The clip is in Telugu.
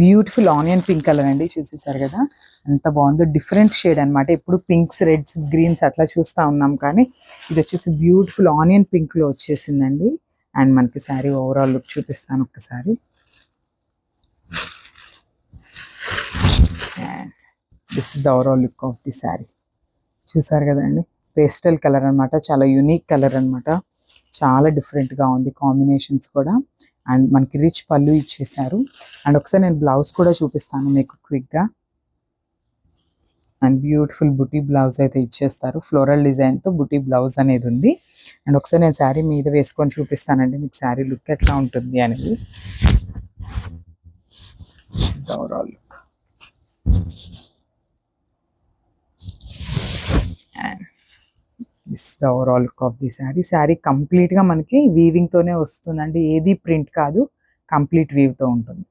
బ్యూటిఫుల్ ఆనియన్ పింక్ కలర్ అండి, చూసేసారు కదా ఎంత బాగుందో. డిఫరెంట్ షేడ్ అనమాట. ఎప్పుడు పింక్స్, రెడ్స్, గ్రీన్స్ అట్లా చూస్తూ ఉన్నాం, కానీ ఇది వచ్చేసి బ్యూటిఫుల్ ఆనియన్ పింక్లో వచ్చేసిందండి. అండ్ మనకి శారీ ఓవరాల్ లుక్ చూపిస్తాను ఒక్కసారి. And this is the overall look of the sari. చూసారు కదండి, పేస్టల్ కలర్ అనమాట, చాలా యూనిక్ కలర్ అనమాట, చాలా డిఫరెంట్గా ఉంది కాంబినేషన్స్ కూడా. అండ్ మనకి రిచ్ పళ్ళు ఇచ్చేసారు. అండ్ ఒకసారి నేను బ్లౌజ్ కూడా చూపిస్తాను మీకు క్విక్గా. అండ్ బ్యూటిఫుల్ బుటీ బ్లౌజ్ అయితే ఇచ్చేస్తారు, ఫ్లోరల్ డిజైన్తో బుటీ బ్లౌజ్ అనేది ఉంది. అండ్ ఒకసారి నేను శారీ మీద వేసుకొని చూపిస్తానండి మీకు శారీ లుక్ ఎట్లా ఉంటుంది అనేది. Overall look. And this the overall look of the sari. Sari కంప్లీట్గా మనకి వీవింగ్తోనే వస్తుందండి, ఏది ప్రింట్ కాదు, కంప్లీట్ వీవ్తో ఉంటుంది.